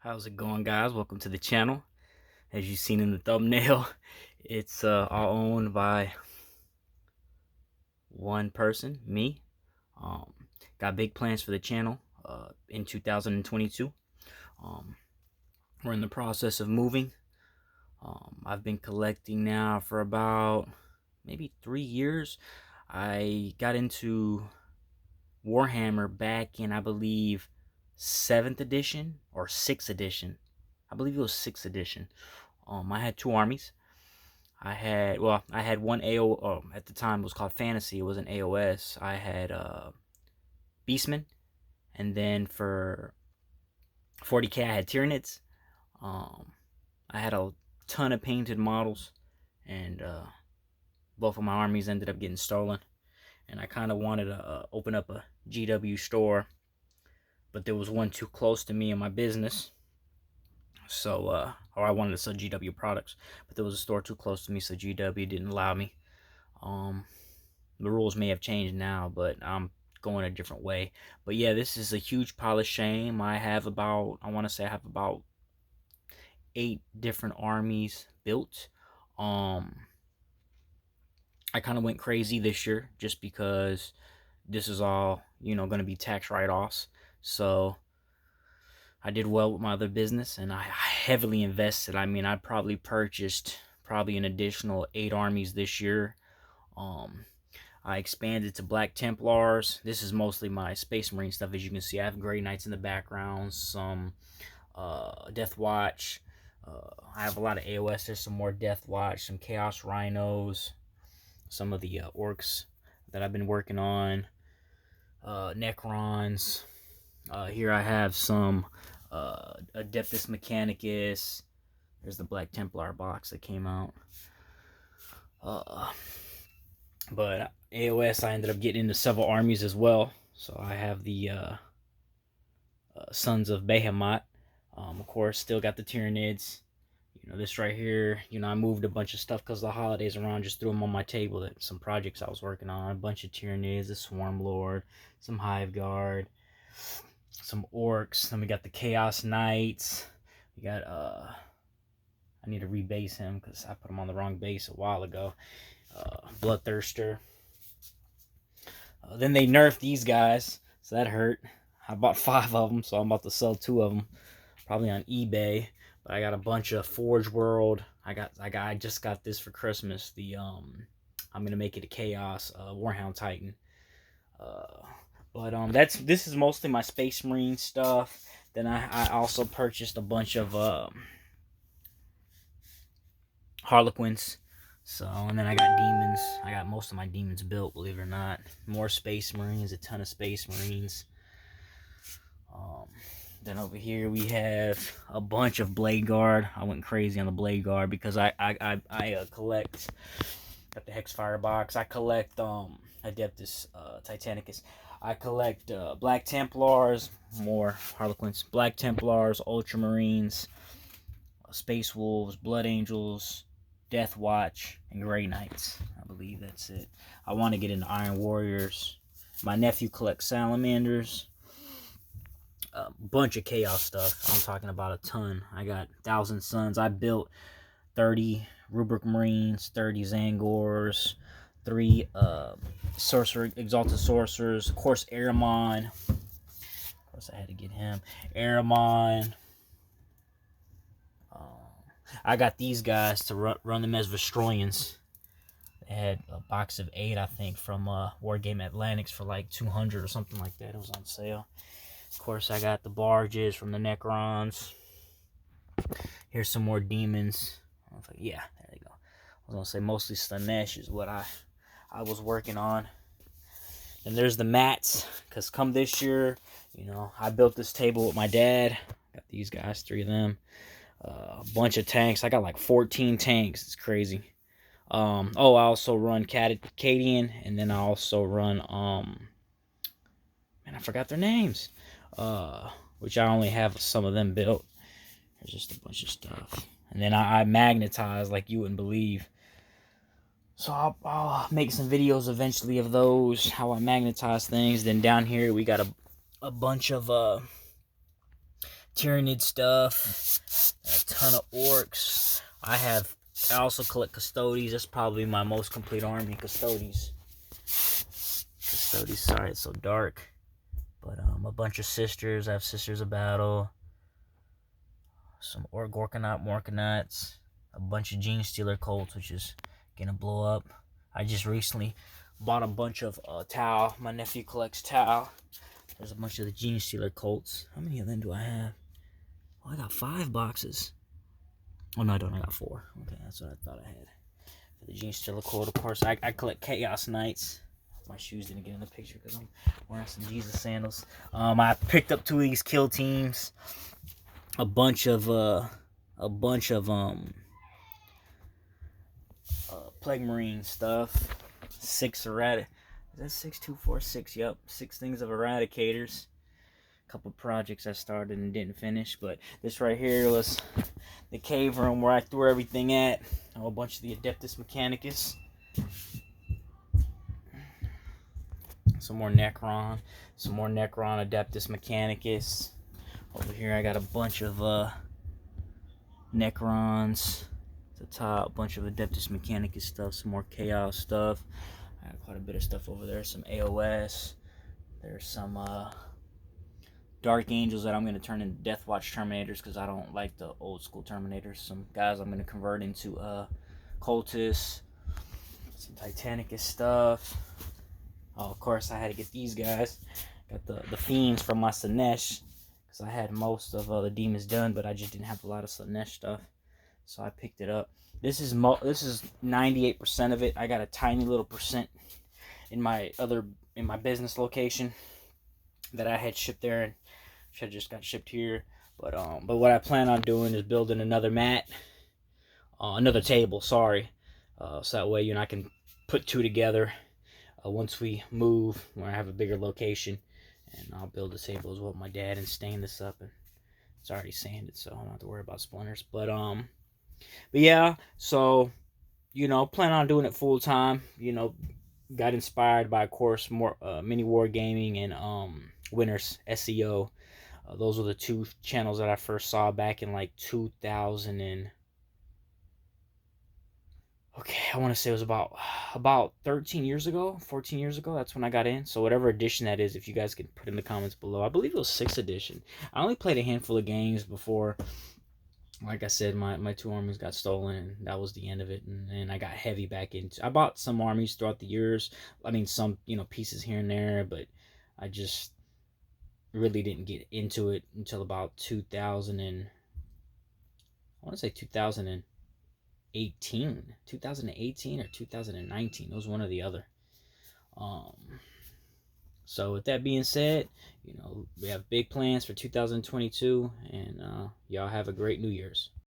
How's it going, guys? Welcome to the channel. As you've seen in the thumbnail, it's all owned by one person, me. Um, got big plans for the channel in 2022. We're in the process of moving. I've been collecting now for about maybe 3 years. I got into Warhammer back in, I believe, 7th edition or 6th edition. I believe it was 6th edition. I had two armies. I had one AO. At the time it was called Fantasy. It was an AOS. I had Beastmen, and then for 40k I had Tyranids. I had a ton of painted models, and both of my armies ended up getting stolen. And I kind of wanted to open up a GW store, but there was one too close to me in my business. So, or I wanted to sell GW products, but there was a store too close to me, so GW didn't allow me. The rules may have changed now, but I'm going a different way. But yeah, this is a huge pile of shame. I want to say I have about 8 different armies built. I kind of went crazy this year just because this is all, going to be tax write-offs. So I did well with my other business, and I heavily invested. I mean, I probably purchased an additional 8 armies this year. I expanded to Black Templars. This is mostly my Space Marine stuff. As you can see, I have Grey Knights in the background, some Death Watch. I have a lot of AOS. There's some more Death Watch, some Chaos Rhinos, some of the orcs that I've been working on, Necrons. Here I have some Adeptus Mechanicus. There's the Black Templar box that came out. But AOS, I ended up getting into several armies as well. So I have the Sons of Behemoth. Of course, still got the Tyranids. This right here, I moved a bunch of stuff because the holidays around, just threw them on my table. That some projects I was working on. A bunch of Tyranids, the Swarm Lord, some Hive Guard, some Orcs. Then we got the Chaos Knights. We got, I need to rebase him because I put him on the wrong base a while ago. Bloodthirster. Then they nerfed these guys, so that hurt. I bought 5 of them, so I'm about to sell 2 of them, probably on eBay. But I got a bunch of Forge World. I just got this for Christmas. The I'm gonna make it a Chaos Warhound Titan. But this is mostly my Space Marine stuff. Then I also purchased a bunch of Harlequins. So, and then I got demons. I got most of my demons built, believe it or not. More Space Marines, a ton of Space Marines. Then over here we have a bunch of Blade Guard. I went crazy on the Blade Guard because I collect, got the Hexfire box. I collect Adeptus Titanicus. I collect Black Templars, more Harlequins, Black Templars, Ultramarines, Space Wolves, Blood Angels, Death Watch, and Grey Knights. I believe that's it. I want to get into Iron Warriors. My nephew collects Salamanders. A bunch of Chaos stuff. I'm talking about a ton. I got 1,000 Suns. I built 30 Rubric Marines, 30 Zangors, 3 Exalted Sorcerers. Of course, Aramon. Of course, I had to get him. Aramon. I got these guys to run them as Vestroyans. They had a box of 8, I think, from Wargame Atlantics for like 200 or something like that. It was on sale. Of course, I got the barges from the Necrons. Here's some more demons. Yeah, there they go. I was gonna say mostly Slaanesh is what I was working on. And there's the mats, because come this year, I built this table with my dad. Got these guys, 3 of them. A bunch of tanks. I got like 14 tanks. It's crazy. I also run Cadian, and then I also run man, I forgot their names. Which I only have some of them built. There's just a bunch of stuff. And then I magnetize like you wouldn't believe. So I'll make some videos eventually of those, how I magnetize things. Then down here we got a bunch of Tyranid stuff. A ton of orcs. I also collect Custodes. That's probably my most complete army, Custodes. Custodes, sorry it's so dark. But a bunch of sisters. I have Sisters of Battle. Some Gorkanaut, Morkanauts. A bunch of Genestealer Colts, which is gonna blow up. I just recently bought a bunch of Tau. My nephew collects Tau. There's a bunch of the Genestealer Colts. How many of them do I have? Oh, I got 5 boxes. Oh, no, I don't. I got 4. Okay, that's what I thought I had. For the Genestealer Colt, of course, I collect Chaos Knights. My shoes didn't get in the picture because I'm wearing some Jesus sandals. I picked up 2 of these kill teams. A bunch of Plague Marine stuff. 6 Is that 6246? Yep, 6 things of Eradicators. A couple projects I started and didn't finish, but this right here was the cave room where I threw everything at. A whole bunch of the Adeptus Mechanicus. Some more Necron. Some more Necron Adeptus Mechanicus. Over here I got a bunch of Necrons. At the top, a bunch of Adeptus Mechanicus stuff. Some more Chaos stuff. I got quite a bit of stuff over there. Some AOS. There's some Dark Angels that I'm going to turn into Deathwatch Terminators because I don't like the old school Terminators. Some guys I'm going to convert into Cultists. Some Titanicus stuff. Oh, of course, I had to get these guys. Got the Fiends from my Slaanesh because I had most of the Demons done, but I just didn't have a lot of Slaanesh stuff. So I picked it up. This is 98% of it. I got a tiny little percent in my business location that I had shipped there, and should have just got shipped here. But what I plan on doing is building another mat, another table. Sorry, so that way I can put 2 together. Once we move, where I have a bigger location, and I'll build a table as well with my dad and stain this up. And it's already sanded, so I don't have to worry about splinters. But yeah, so plan on doing it full time. Got inspired by, of course, more Mini Wargaming and Winners SEO. Those were the 2 channels that I first saw back in like 2000 and I want to say it was about 13 years ago, 14 years ago. That's when I got in. So whatever edition that is, if you guys can put in the comments below. I believe it was 6th edition. I only played a handful of games before, like I said, my 2 armies got stolen, and that was the end of it. And I got heavy back into. I bought some armies throughout the years. I mean, some pieces here and there, but I just really didn't get into it until about 2000 and I want to say 2018 or 2019. It was one or the other. So with that being said, we have big plans for 2022, and y'all have a great New Year's.